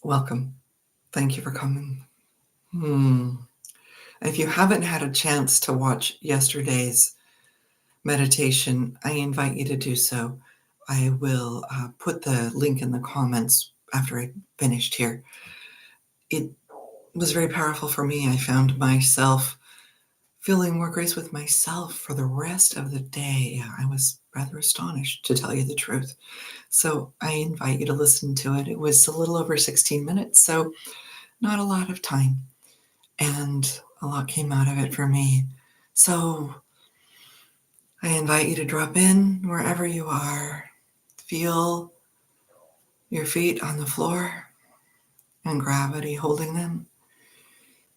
Welcome. Thank you for coming. Hmm. If you haven't had a chance to watch yesterday's meditation, I invite you to do so. I will put the link in the comments after I finished here. It was very powerful for me. I found myself feeling more grace with myself for the rest of the day. I was rather astonished, to tell you the truth. So I invite you to listen to it. It was a little over 16 minutes, so not a lot of time. And a lot came out of it for me. So I invite you to drop in wherever you are. Feel your feet on the floor and gravity holding them.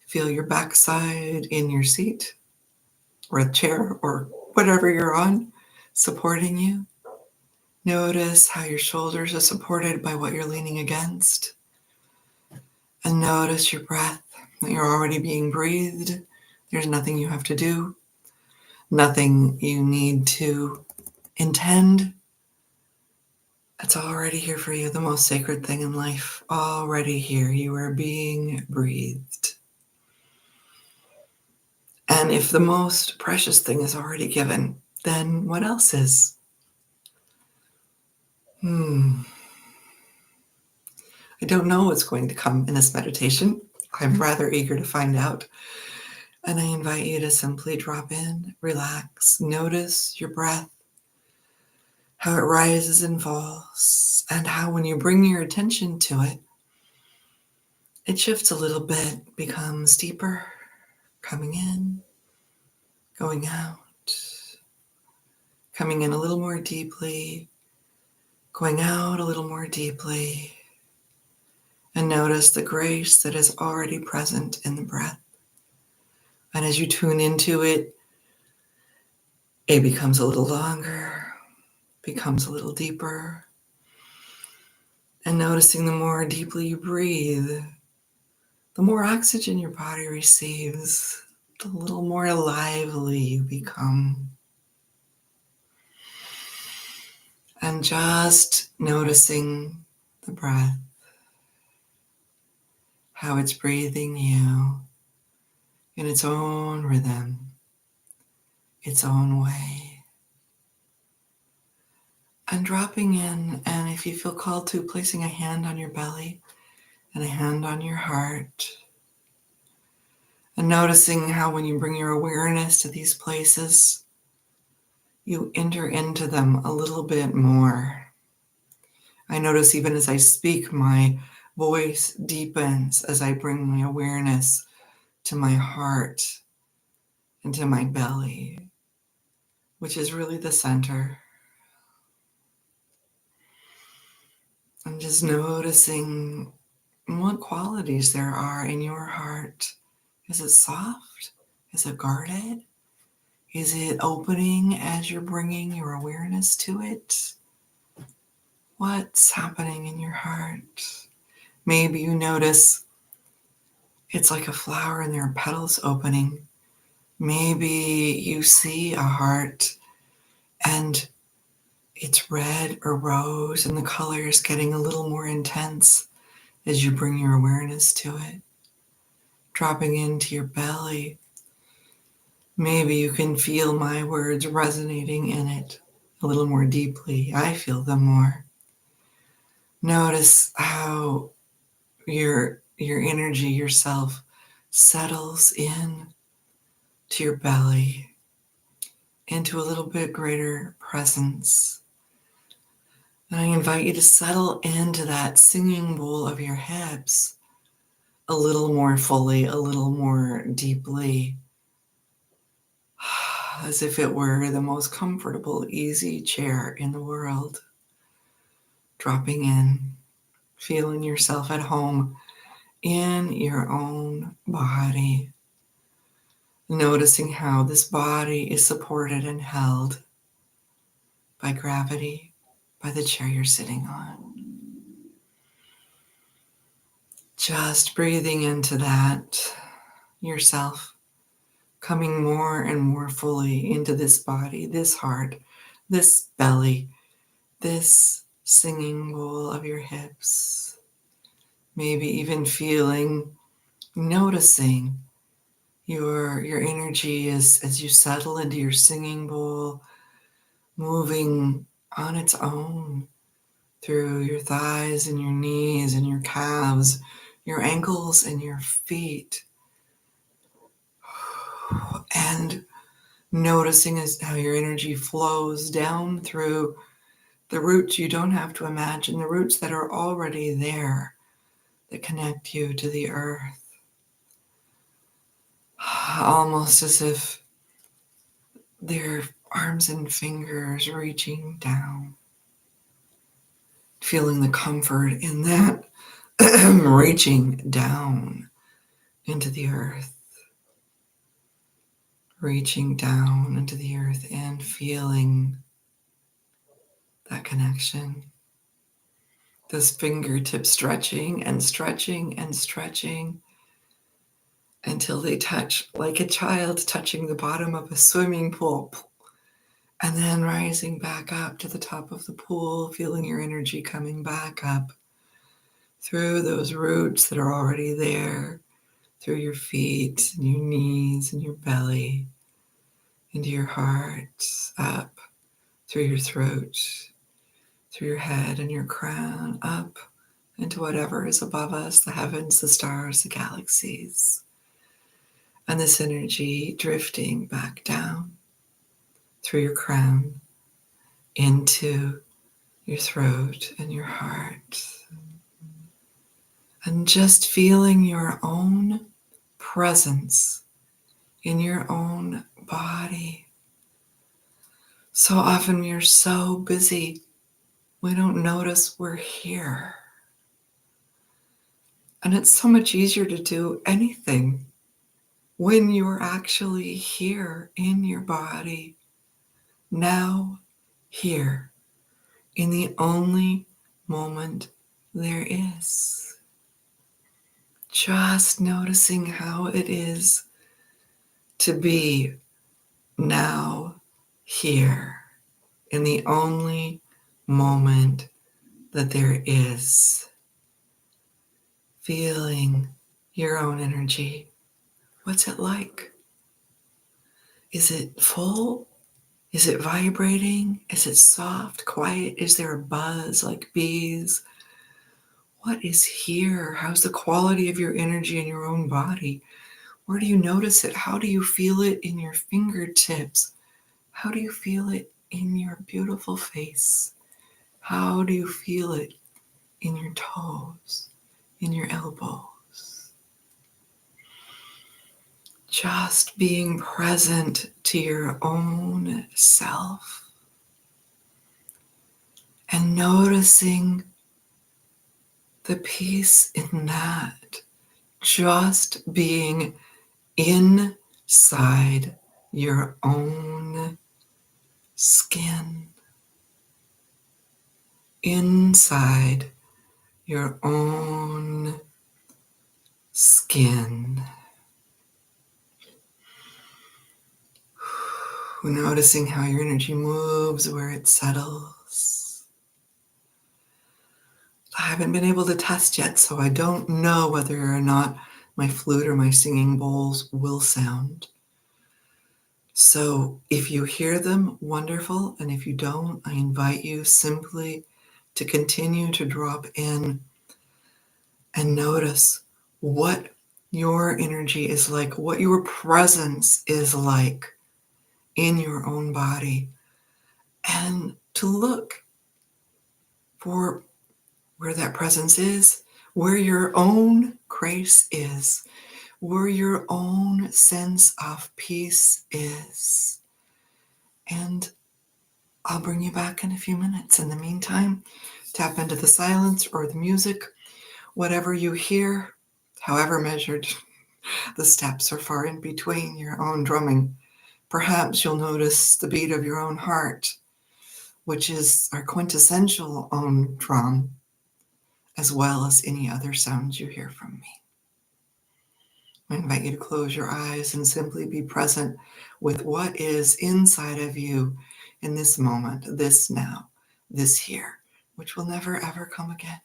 Feel your backside in your seat or a chair or whatever you're on supporting you. Notice how your shoulders are supported by what you're leaning against. And notice your breath, that you're already being breathed. There's nothing you have to do, nothing you need to intend. It's already here for you, the most sacred thing in life. Already here. You are being breathed. And if the most precious thing is already given, then what else is? I don't know what's going to come in this meditation. I'm rather eager to find out. And I invite you to simply drop in, relax, notice your breath, how it rises and falls, and how when you bring your attention to it, it shifts a little bit, becomes deeper, coming in, going out, coming in a little more deeply, going out a little more deeply, and notice the grace that is already present in the breath. And as you tune into it, it becomes a little longer, becomes a little deeper. And noticing the more deeply you breathe, the more oxygen your body receives, the little more lively you become. And just noticing the breath, how it's breathing you in its own rhythm, its own way. And dropping in, and if you feel called to, placing a hand on your belly and a hand on your heart. And noticing how when you bring your awareness to these places, you enter into them a little bit more. I notice even as I speak, my voice deepens as I bring my awareness to my heart and to my belly, which is really the center. I'm just noticing what qualities there are in your heart. Is it soft? Is it guarded? Is it opening as you're bringing your awareness to it? What's happening in your heart? Maybe you notice it's like a flower and there are petals opening. Maybe you see a heart and it's red or rose and the color is getting a little more intense as you bring your awareness to it. Dropping into your belly. Maybe you can feel my words resonating in it a little more deeply. I feel them more. Notice how your energy, yourself, settles in to your belly, into a little bit greater presence. And I invite you to settle into that singing bowl of your hips a little more fully, a little more deeply, as if it were the most comfortable, easy chair in the world. Dropping in, feeling yourself at home in your own body. Noticing how this body is supported and held by gravity, by the chair you're sitting on. Just breathing into that yourself, coming more and more fully into this body, this heart, this belly, this singing bowl of your hips. maybe even noticing your energy as you settle into your singing bowl, moving on its own through your thighs and your knees and your calves, your ankles and your feet. And noticing how your energy flows down through the roots you don't have to imagine, the roots that are already there that connect you to the earth. Almost as if they're arms and fingers reaching down. Feeling the comfort in that, reaching down into the earth. Reaching down into the earth and feeling that connection. Those fingertips stretching and stretching and stretching until they touch like a child touching the bottom of a swimming pool. And then rising back up to the top of the pool, feeling your energy coming back up through those roots that are already there, through your feet and your knees and your belly, into your heart, up through your throat, through your head and your crown, up into whatever is above us, the heavens, the stars, the galaxies. And this energy drifting back down through your crown into your throat and your heart. And just feeling your own presence in your own body. So often we are so busy, we don't notice we're here. And it's so much easier to do anything when you're actually here in your body, now, here, in the only moment there is. Just noticing how it is to be now, here, in the only moment that there is. Feeling your own energy. What's it like? Is it full? Is it vibrating? Is it soft, quiet? Is there a buzz like bees? What is here? How's the quality of your energy in your own body? Where do you notice it? How do you feel it in your fingertips? How do you feel it in your beautiful face? How do you feel it in your toes, in your elbows? Just being present to your own self and noticing the peace in that, just being inside your own skin, inside your own skin. Noticing how your energy moves, where it settles. I haven't been able to test yet, so I don't know whether or not my flute or my singing bowls will sound. So if you hear them, wonderful. And if you don't, I invite you simply to continue to drop in and notice what your energy is like, what your presence is like in your own body, and to look for where that presence is, where your own grace is, where your own sense of peace is. And I'll bring you back in a few minutes. In the meantime, tap into the silence or the music, whatever you hear, however measured. The steps are far in between your own drumming. Perhaps you'll notice the beat of your own heart, which is our quintessential own drum, as well as any other sounds you hear from me. I invite you to close your eyes and simply be present with what is inside of you in this moment, this now, this here, which will never ever come again.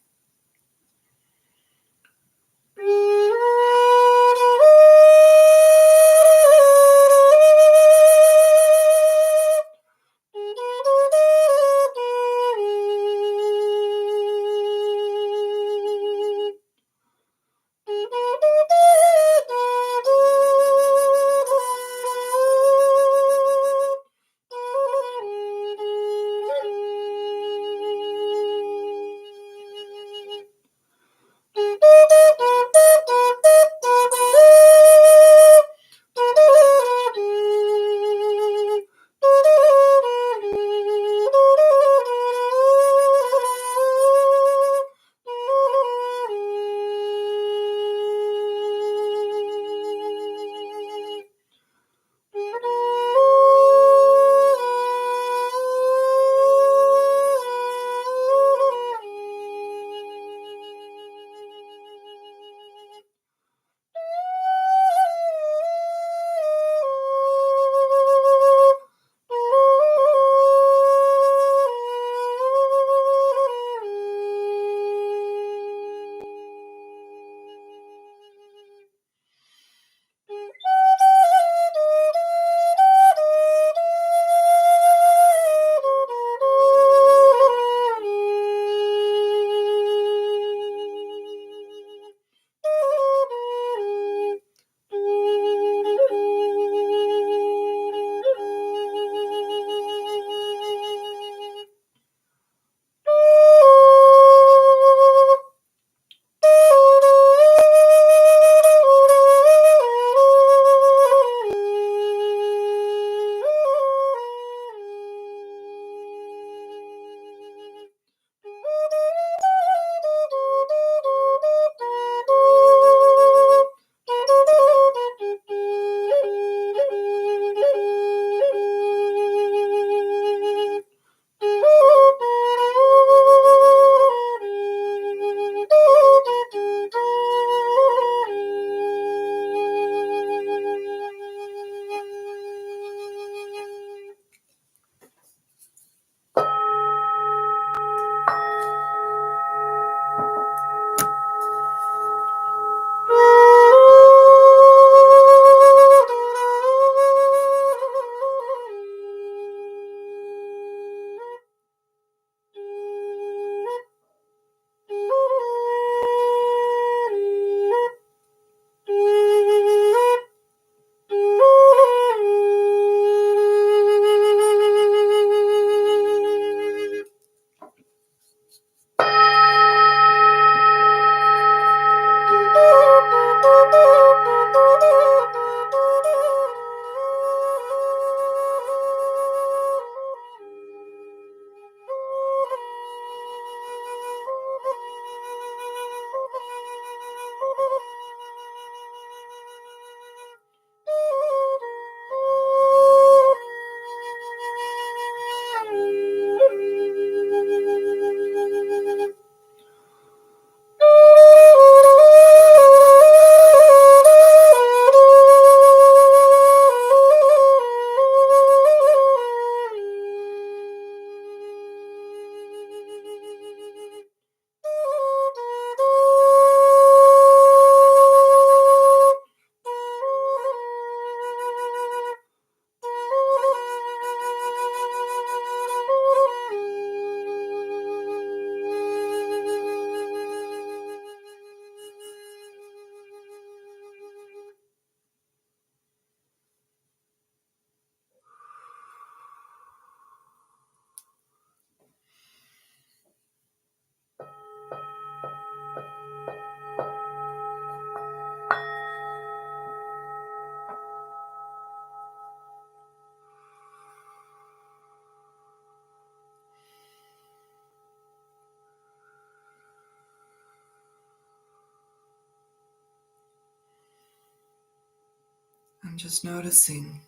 And just noticing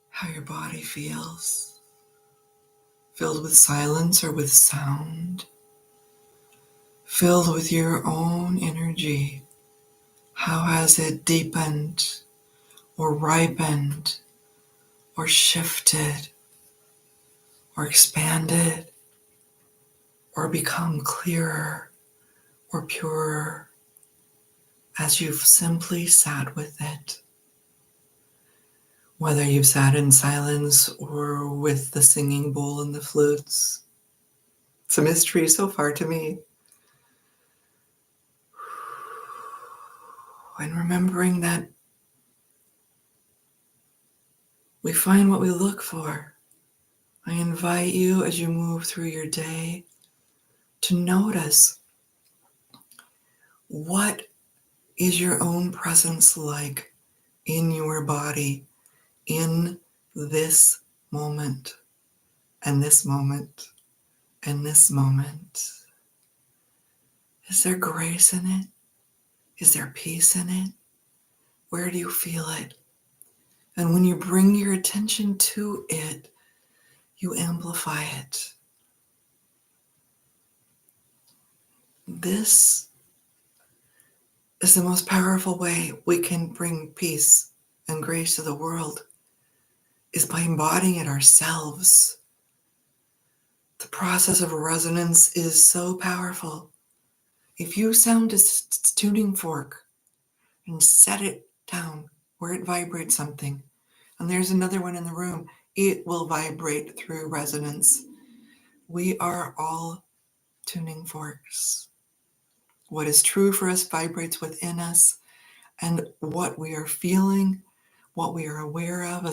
how your body feels, filled with silence or with sound, filled with your own energy. How has it deepened or ripened or shifted or expanded or become clearer or purer as you've simply sat with it? Whether you've sat in silence or with the singing bowl and the flutes, it's a mystery so far to me. And remembering that we find what we look for. I invite you as you move through your day to notice, what is your own presence like in your body in this moment and this moment and this moment? Is there grace in it? Is there peace in it? Where do you feel it? And when you bring your attention to it, you amplify it. This is the most powerful way we can bring peace and grace to the world, is by embodying it ourselves. The process of resonance is so powerful. If you sound a tuning fork and set it down where it vibrates something, and there's another one in the room, it will vibrate through resonance. We are all tuning forks. What is true for us vibrates within us, and what we are feeling, what we are aware of,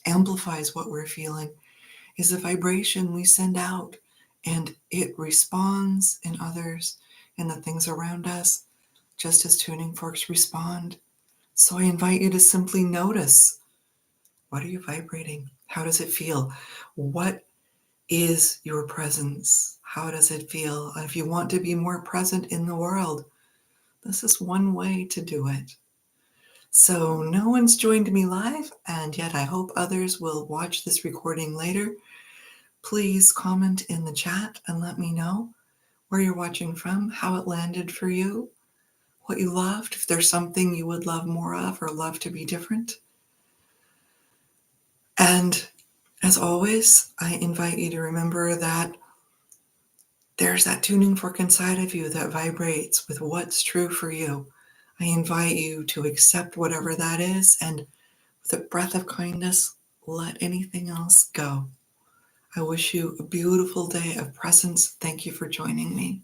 amplifies what we're feeling, is a vibration we send out, and it responds in others and the things around us, just as tuning forks respond. So I invite you to simply notice, what are you vibrating? How does it feel? What is your presence? How does it feel? And if you want to be more present in the world, this is one way to do it. So no one's joined me live, and yet I hope others will watch this recording later. Please comment in the chat and let me know where you're watching from, how it landed for you, what you loved, if there's something you would love more of or love to be different. And as always, I invite you to remember that there's that tuning fork inside of you that vibrates with what's true for you. I invite you to accept whatever that is, and with a breath of kindness, let anything else go. I wish you a beautiful day of presence. Thank you for joining me.